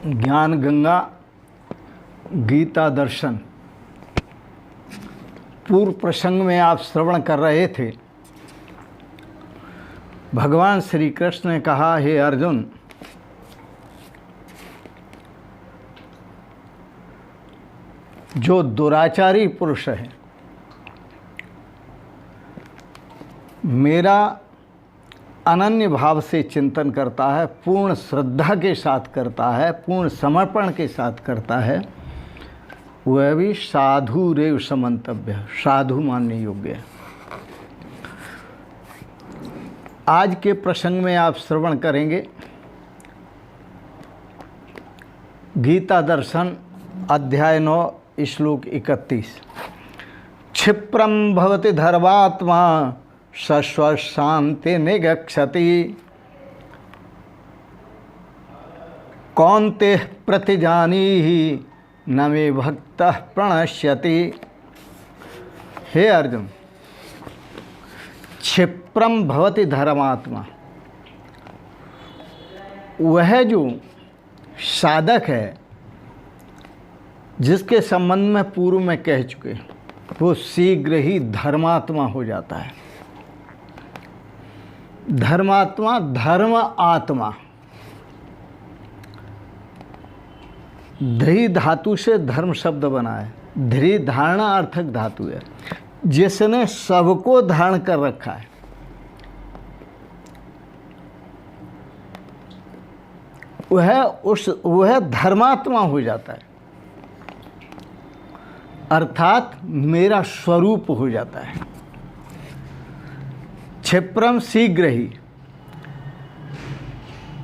ज्ञान गंगा गीता दर्शन। पूर्व प्रसंग में आप श्रवण कर रहे थे, भगवान श्री कृष्ण ने कहा, हे अर्जुन, जो दुराचारी पुरुष है, मेरा अनन्य भाव से चिंतन करता है, पूर्ण श्रद्धा के साथ करता है, पूर्ण समर्पण के साथ करता है, वह भी साधु रेव समंतव्य, साधु मानने योग्य है। आज के प्रसंग में आप श्रवण करेंगे गीता दर्शन अध्याय 9 श्लोक 31। क्षिप्रम भवति धर्मात्मा शश्वत शांति निगच्छति कौन्ते प्रतिजानीहि न मे भक्तः प्रणश्यति। हे अर्जुन, क्षिप्रम भवति धर्मात्मा, वह जो साधक है जिसके संबंध में पूर्व में कह चुके, वो शीघ्र ही धर्मात्मा हो जाता है। धर्मात्मा, धर्म आत्मा, ध्री धातु से धर्म शब्द बना है। ध्री धारणा अर्थक धातु है, जिसने सबको धारण कर रखा है। वह धर्मात्मा हो जाता है, अर्थात मेरा स्वरूप हो जाता है। क्षिप्रम शीघ्र ही,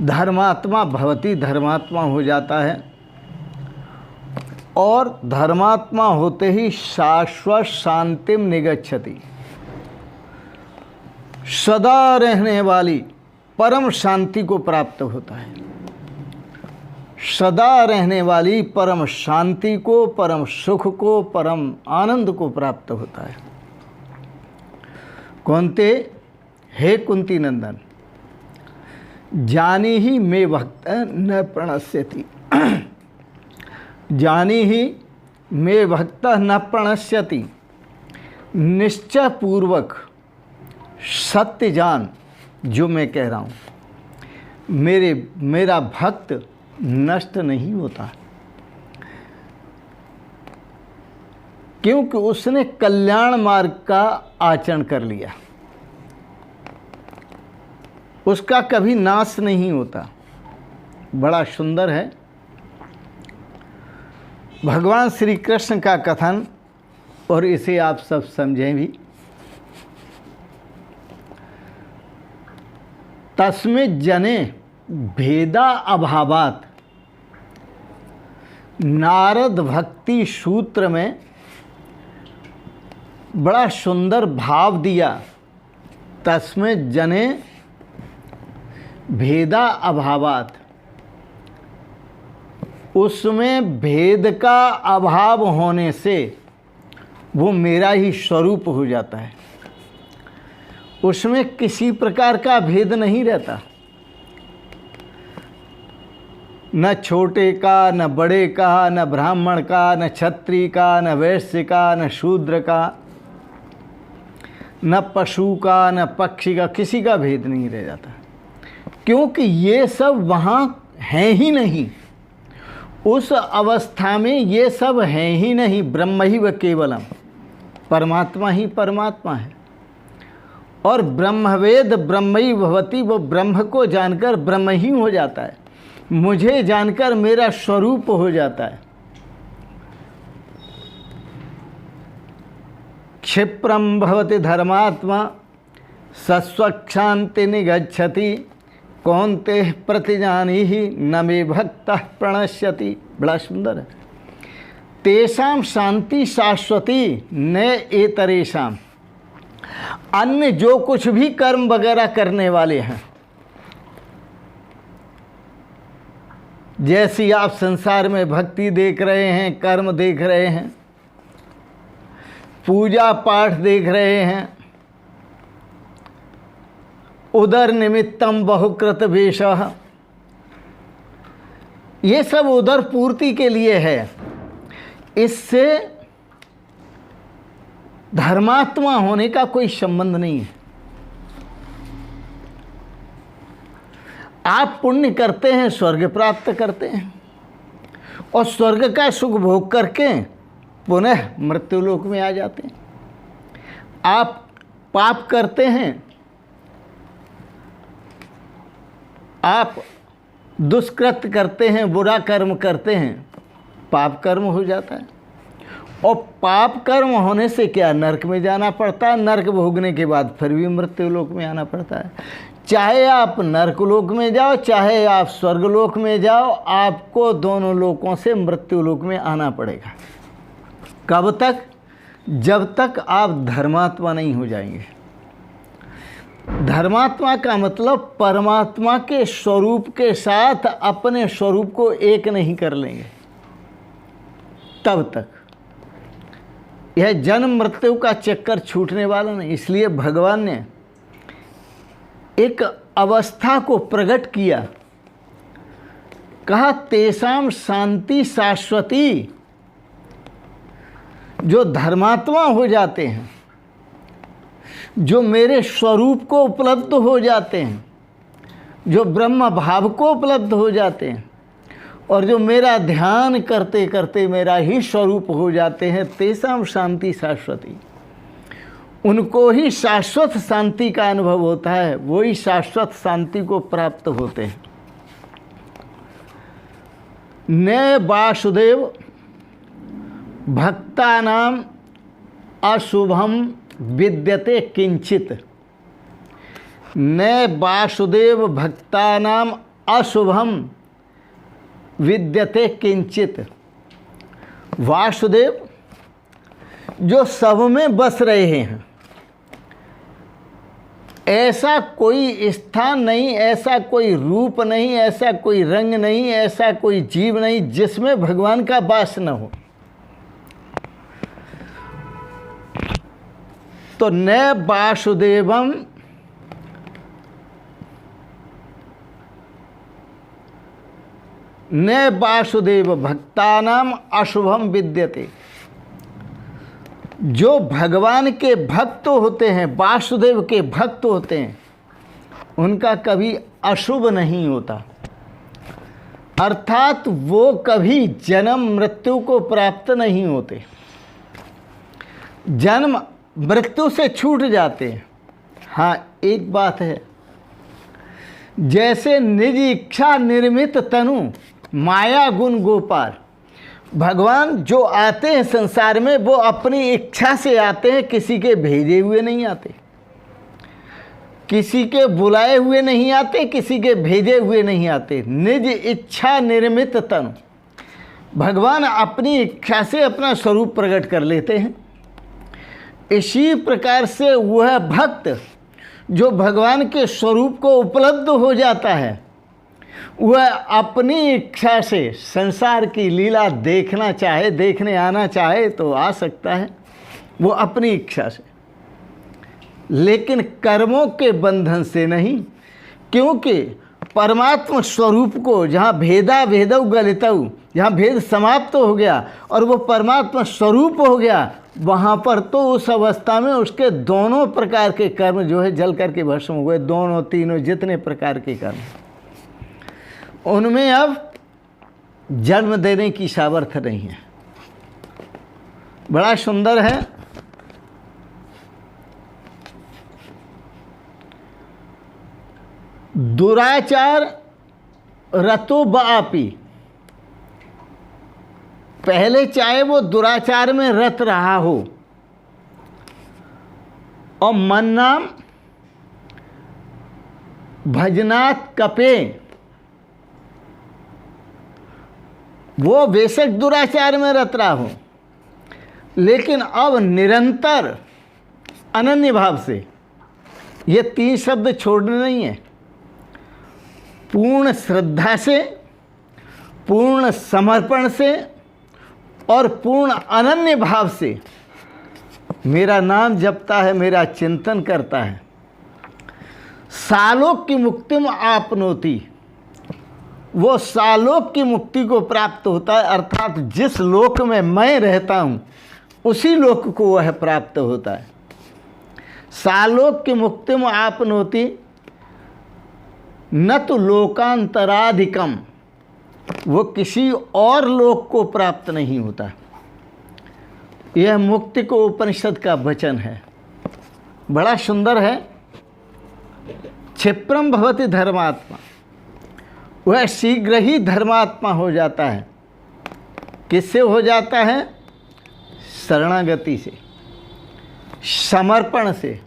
धर्मात्मा भवति, धर्मात्मा हो जाता है, और धर्मात्मा होते ही शाश्वत शांतिम निगच्छति, सदा रहने वाली परम शांति को प्राप्त होता है। सदा रहने वाली परम शांति को, परम सुख को, परम आनंद को प्राप्त होता है। कौन्ते, हे कुंती नंदन, जानी ही मे भक्त न प्रणश्यति, जानी ही मे भक्त न प्रणश्यति। निश्चय पूर्वक सत्य जान जो मैं कह रहा हूँ, मेरा भक्त नष्ट नहीं होता, क्योंकि उसने कल्याण मार्ग का आचरण कर लिया, उसका कभी नाश नहीं होता। बड़ा सुंदर है भगवान श्री कृष्ण का कथन, और इसे आप सब समझें भी। तस्मिन् जने भेदा अभावात, नारद भक्ति सूत्र में बड़ा सुंदर भाव दिया। तस्मिन् जने भेदा अभावात, उसमें भेद का अभाव होने से वो मेरा ही स्वरूप हो जाता है। उसमें किसी प्रकार का भेद नहीं रहता, न छोटे का, न बड़े का, न ब्राह्मण का, न क्षत्रिय का, न वैश्य का, न शूद्र का, न पशु का, न पक्षी का, किसी का भेद नहीं रह जाता, क्योंकि ये सब वहाँ हैं ही नहीं। उस अवस्था में ये सब हैं ही नहीं। ब्रह्म ही व केवलम, परमात्मा ही परमात्मा है। और ब्रह्मवेद ब्रह्मई भवति, वो ब्रह्म को जानकर ब्रह्म ही हो जाता है, मुझे जानकर मेरा स्वरूप हो जाता है। क्षिप्रम भवति धर्मात्मा शश्वत निगच्छति कौन्ते प्रतिजानीहि न मे भक्तः प्रणश्यति। बड़ा सुंदर है। तेषां शांति शाश्वती न एतरेषां, अन्य जो कुछ भी कर्म वगैरह करने वाले हैं, जैसी आप संसार में भक्ति देख रहे हैं, कर्म देख रहे हैं, पूजा पाठ देख रहे हैं, उदर निमित्तम बहुकृत वेशः, ये सब उदर पूर्ति के लिए है। इससे धर्मात्मा होने का कोई संबंध नहीं है। आप पुण्य करते हैं, स्वर्ग प्राप्त करते हैं, और स्वर्ग का सुख भोग करके पुनः मृत्युलोक में आ जाते हैं। आप पाप करते हैं, आप दुष्कृत्य करते हैं, बुरा कर्म करते हैं, पाप कर्म हो जाता है। और पाप कर्म होने से क्या, नरक में जाना पड़ता है। नरक भोगने के बाद फिर भी मृत्युलोक में आना पड़ता है। चाहे आप नरकलोक में जाओ, चाहे आप स्वर्गलोक में जाओ, आपको दोनों लोकों से मृत्युलोक में आना पड़ेगा। कब तक? जब तक आप धर्मात्मा नहीं हो जाएंगे। धर्मात्मा का मतलब परमात्मा के स्वरूप के साथ अपने स्वरूप को एक नहीं कर लेंगे, तब तक यह जन्म मृत्यु का चक्कर छूटने वाला नहीं। इसलिए भगवान ने एक अवस्था को प्रकट किया, कहा तेषाम शांति शाश्वती। जो धर्मात्मा हो जाते हैं, जो मेरे स्वरूप को उपलब्ध हो जाते हैं, जो ब्रह्म भाव को उपलब्ध हो जाते हैं, और जो मेरा ध्यान करते करते मेरा ही स्वरूप हो जाते हैं, तेषाम शांति शाश्वती। उनको ही शाश्वत शांति का अनुभव होता है, वही शाश्वत शांति को प्राप्त होते हैं। न वासुदेव भक्तानाम अशुभम विद्यते किंचित। न वासुदेव भक्तानाम अशुभम विद्यते किंचित। वासुदेव जो सब में बस रहे हैं, ऐसा कोई स्थान नहीं, ऐसा कोई रूप नहीं, ऐसा कोई रंग नहीं, ऐसा कोई जीव नहीं जिसमें भगवान का वास न हो। तो न वासुदेवम न वासुदेव भक्तानाम अशुभम विद्यते। जो भगवान के भक्त होते हैं, वासुदेव के भक्त होते हैं, उनका कभी अशुभ नहीं होता। अर्थात वो कभी जन्म मृत्यु को प्राप्त नहीं होते, जन्म मृत्यु से छूट जाते हैं। हाँ, एक बात है, जैसे निज इच्छा निर्मित तनु माया गुण गोपाल। भगवान जो आते हैं संसार में, वो अपनी इच्छा से आते हैं, किसी के भेजे हुए नहीं आते, किसी के बुलाए हुए नहीं आते, किसी के भेजे हुए नहीं आते। निज इच्छा निर्मित तनु, भगवान अपनी इच्छा से अपना स्वरूप प्रकट कर लेते हैं। इसी प्रकार से वह भक्त जो भगवान के स्वरूप को उपलब्ध हो जाता है, वह अपनी इच्छा से संसार की लीला देखना चाहे, देखने आना चाहे तो आ सकता है, वो अपनी इच्छा से, लेकिन कर्मों के बंधन से नहीं। क्योंकि परमात्मा स्वरूप को जहाँ भेदा भेदौ गलितौ, जहाँ भेद समाप्त हो गया और वो परमात्मा स्वरूप हो गया, वहाँ पर तो उस अवस्था में उसके दोनों प्रकार के कर्म जो है जल करके भस्म हो गए। दोनों तीनों जितने प्रकार के कर्म, उनमें अब जन्म देने की सामर्थ्य नहीं है। बड़ा सुंदर है। दुराचार रतो बापी, पहले चाहे वो दुराचार में रत रहा हो, और मन नाम भजनात् कपे, वो बेशक दुराचार में रत रहा हो, लेकिन अब निरंतर अनन्य भाव से, ये तीन शब्द छोड़ने नहीं है, पूर्ण श्रद्धा से, पूर्ण समर्पण से और पूर्ण अनन्य भाव से मेरा नाम जपता है, मेरा चिंतन करता है, सालों की मुक्ति में आपनोती, वो सालोक की मुक्ति को प्राप्त होता है, अर्थात जिस लोक में मैं रहता हूँ उसी लोक को वह प्राप्त होता है। सालोक की मुक्ति में आपनोति न तो लोकांतराधिकम, वो किसी और लोक को प्राप्त नहीं होता। यह मुक्ति को उपनिषद का वचन है, बड़ा सुंदर है। क्षिप्रम भवति धर्मात्मा, वह शीघ्र ही धर्मात्मा हो जाता है। किससे हो जाता है? शरणागति से, समर्पण से,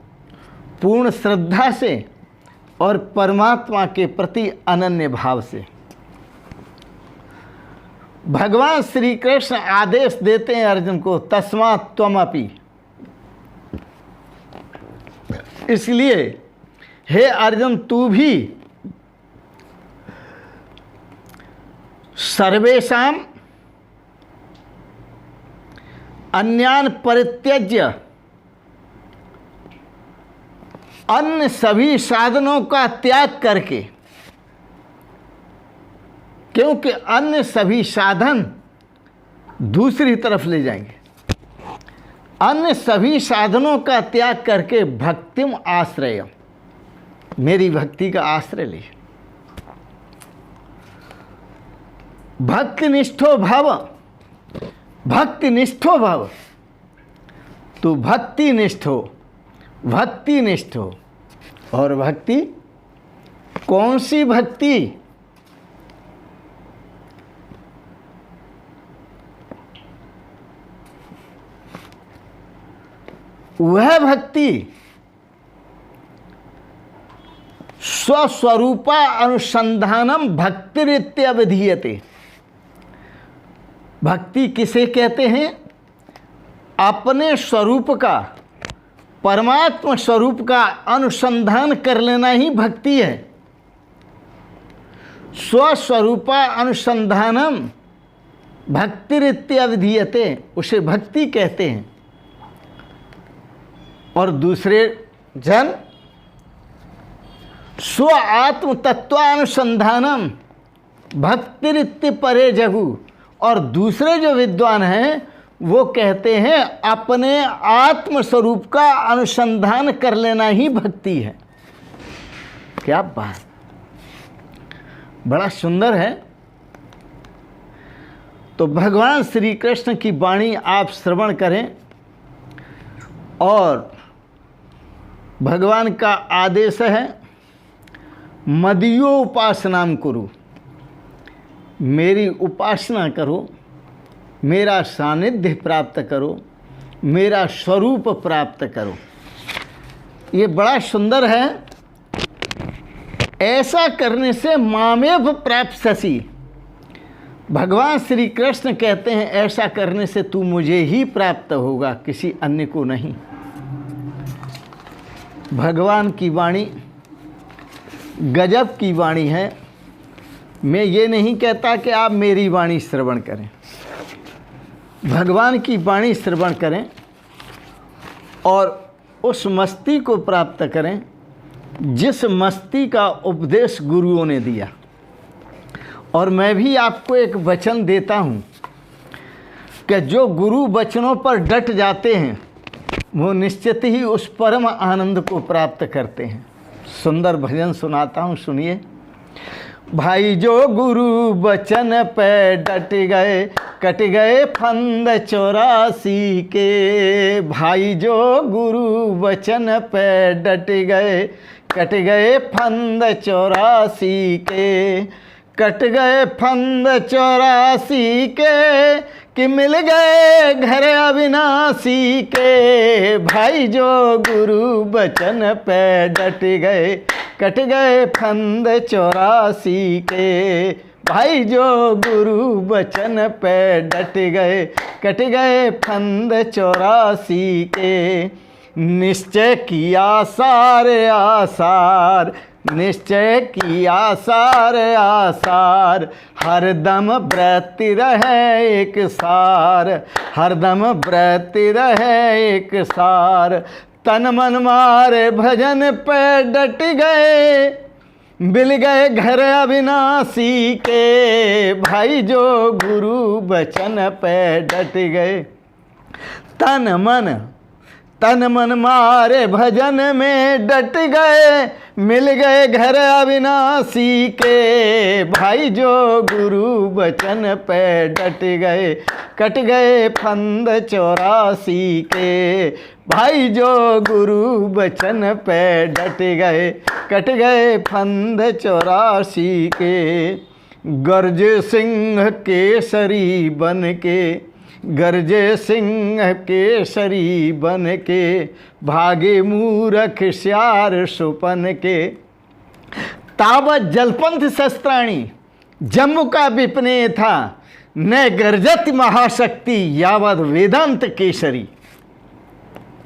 पूर्ण श्रद्धा से और परमात्मा के प्रति अनन्य भाव से। भगवान श्री कृष्ण आदेश देते हैं अर्जुन को, तस्मात् त्वमपि, इसलिए हे अर्जुन तू भी सर्वेषां अन्यान परित्यज्य, अन्य सभी साधनों का त्याग करके, क्योंकि अन्य सभी साधन दूसरी तरफ ले जाएंगे, अन्य सभी साधनों का त्याग करके भक्तिम आश्रय, मेरी भक्ति का आश्रय ले। भक्तिनिष्ठो भव, भक्तिनिष्ठो भव, तू भक्तिनिष्ठ हो, भक्तिनिष्ठ हो। और भक्ति कौन सी भक्ति? वह भक्ति स्वस्वरूपा अनुसंधानम भक्तिरित्यभिधीयते। भक्ति किसे कहते हैं? अपने स्वरूप का, परमात्मा स्वरूप का अनुसंधान कर लेना ही भक्ति है। स्वस्वरूपा अनुसंधानम भक्तिरित्यभिधीयते, उसे भक्ति कहते हैं। और दूसरे जन स्व आत्म तत्वानुसंधानम भक्तिरित्य परे जगु, और दूसरे जो विद्वान हैं वो कहते हैं अपने आत्म स्वरूप का अनुसंधान कर लेना ही भक्ति है। क्या बात, बड़ा सुंदर है। तो भगवान श्री कृष्ण की वाणी आप श्रवण करें और भगवान का आदेश है मदीयो उपासनाम कुरु, मेरी उपासना करो, मेरा सानिध्य प्राप्त करो, मेरा स्वरूप प्राप्त करो। ये बड़ा सुंदर है। ऐसा करने से मामेव प्राप्स्यसि, भगवान श्री कृष्ण कहते हैं ऐसा करने से तू मुझे ही प्राप्त होगा, किसी अन्य को नहीं। भगवान की वाणी गजब की वाणी है। मैं ये नहीं कहता कि आप मेरी वाणी श्रवण करें, भगवान की वाणी श्रवण करें और उस मस्ती को प्राप्त करें जिस मस्ती का उपदेश गुरुओं ने दिया। और मैं भी आपको एक वचन देता हूँ कि जो गुरु वचनों पर डट जाते हैं वो निश्चित ही उस परम आनंद को प्राप्त करते हैं। सुंदर भजन सुनाता हूँ, सुनिए। भाई जो गुरु वचन पे डट गए, कट गए फंद 84 के। भाई जो गुरु वचन पे डट गए, कट गए फंद 84 के। कट गए फंद 84 के, कि मिल गए घर अविनाशी के। भाई जो गुरु वचन पे डट गए, कट गए फंद 84 के। भाई जो गुरु वचन पे डट गए, कट गए फंद 84 के। निश्चय किया सारे आसार, निश्चय किया सारे आसार। हरदम व्रति रहे एक सार, हरदम व्रति रहे एक सार। तन मन मारे भजन पे डट गए, मिल गए घर अविनाशी के, भाई जो गुरु बचन पे डट गए। तन मन मारे भजन में डट गए, मिल गए घर अविनाशी के, भाई जो गुरु बचन पे डट गए। कट गए फंद 84 के, भाई जो गुरु बचन पे डट गए। कट गए फंद 84 के। गरजे सिंह केसरी बन के, गरजे सिंह केसरी बन के, भागे मूरख श्यार सुपन के। तावत जलपंथ शस्त्राणी जम्मू का विपने था, न गर्जत महाशक्ति यावत वेदांत केसरी।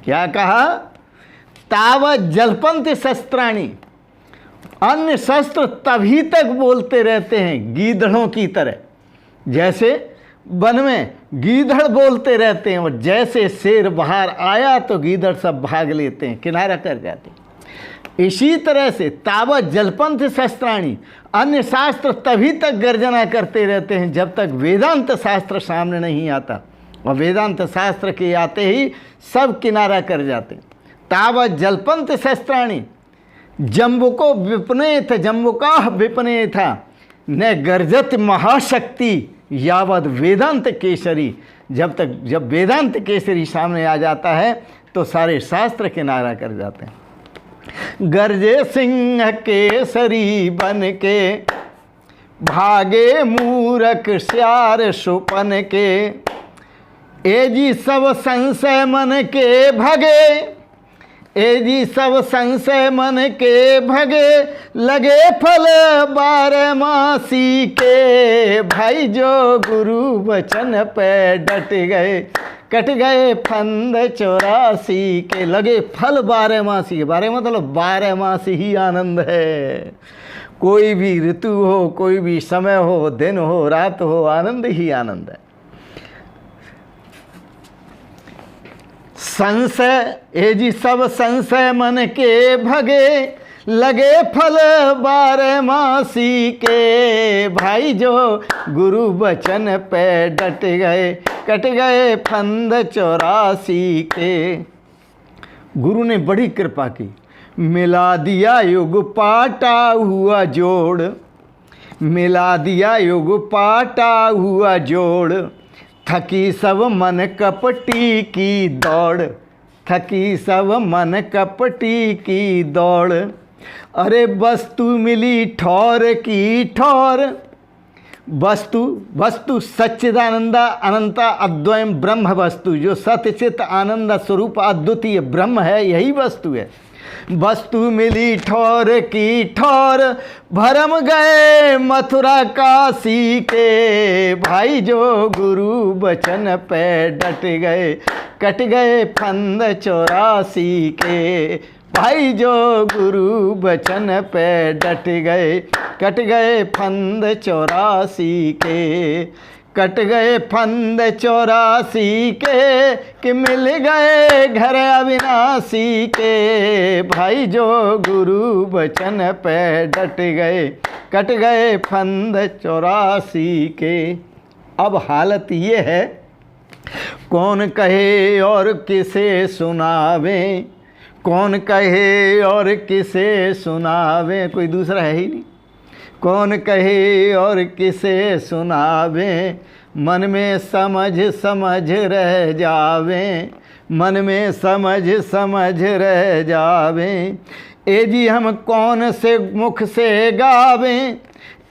क्या कहा? तावत जलपंथ शस्त्राणी, अन्य शस्त्र तभी तक बोलते रहते हैं गीदड़ों की तरह। जैसे वन में गीदड़ बोलते रहते हैं, और जैसे शेर बाहर आया तो गीदड़ सब भाग लेते हैं, किनारा कर जाते हैं। इसी तरह से तावत जलपंथ शस्त्राणी, अन्य शास्त्र तभी तक गर्जना करते रहते हैं जब तक वेदांत शास्त्र सामने नहीं आता, और वेदांत शास्त्र के आते ही सब किनारा कर जाते हैं। तावत जलपंथ शस्त्राणी जम्बू को विपने था, जम्बू का विपने था, न गर्जत महाशक्ति यावत वेदांत केसरी। जब वेदांत केसरी सामने आ जाता है तो सारे शास्त्र किनारा कर जाते हैं। गरजे सिंह केसरी बन के, भागे मूरख श्यार सुपन के, ए जी सब संशय मन के भगे, ए जी सब संशय मन के भगे, लगे फल 12 के, भाई जो गुरु वचन पे डट गए। कट गए फंद 84 के, लगे फल 12 के। 12 मतलब 12 ही आनंद है। कोई भी ऋतु हो, कोई भी समय हो, दिन हो, रात हो, आनंद ही आनंद है। संशय, ए जी सब संशय मन के भगे, लगे फल 12 के, भाई जो गुरु वचन पे डट गए। कट गए फंद 84 के। गुरु ने बड़ी कृपा की, मिला दिया युग पाटा हुआ जोड़, मिला दिया युग पाटा हुआ जोड़, थकी सब मन कपटी की दौड़, थकी सब मन कपटी की दौड़। अरे वस्तु मिली ठौर की ठौर, वस्तु सच्चिदानंदा अनंता अद्वयम ब्रह्म वस्तु, जो सत्यचित आनंद स्वरूप अद्वितीय ब्रह्म है, यही वस्तु है। वस्तु मिली ठौर की ठौर, भरम गए मथुरा काशी के, भाई जो गुरु वचन पे डट गए। कट गए फंद 84 के, भाई जो गुरु वचन पे डट गए। कट गए फंद 84 के। कट गए फंद 84 के, कि मिल गए घर अविनाशी के, भाई जो गुरु वचन पे डट गए। कट गए फंद 84 के। अब हालत ये है, कौन कहे और किसे सुनावे, कौन कहे और किसे सुनावे, कोई दूसरा है ही नहीं। कौन कहे और किसे सुनावे, मन में समझ समझ रह जावे, मन में समझ समझ रह जावे। ए जी हम कौन से मुख से गावें,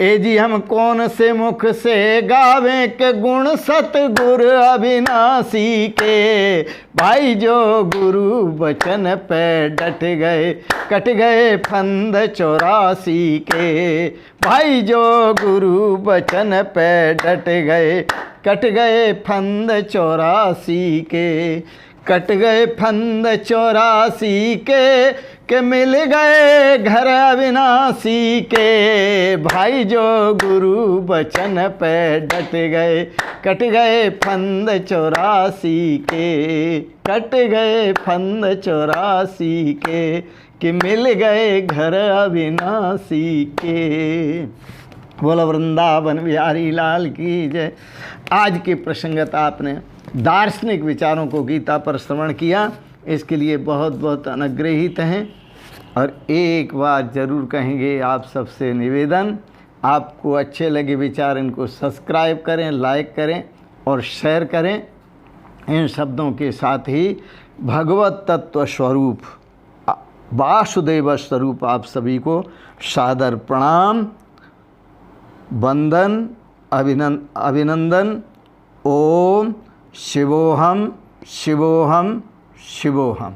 ए जी हम कौन से मुख से गावें, के गुण सतगुर अविनाशी के, भाई जो गुरु वचन पे डट गए। कट गए फंद 84 के, भाई जो गुरु वचन पे डट गए। कट गए फंद 84 के। कट गए फंद 84 के मिल गए घर अविनाशी के, भाई जो गुरु वचन पे डट गए। कट गए फंद 84 के। कट गए फंद 84 के। कि मिल गए घर अविनाशी के। बोलो वृंदावन बिहारी लाल की जय। आज के प्रसंगत आपने दार्शनिक विचारों को गीता पर श्रवण किया, इसके लिए बहुत बहुत अनुग्रहित हैं। और एक बात ज़रूर कहेंगे आप सबसे निवेदन, आपको अच्छे लगे विचार इनको सब्सक्राइब करें, लाइक करें और शेयर करें। इन शब्दों के साथ ही भगवत तत्व स्वरूप वासुदेव स्वरूप आप सभी को सादर प्रणाम, वंदन, अभिनंदन। ओम शिवोहम शिवोहम शिवोहम।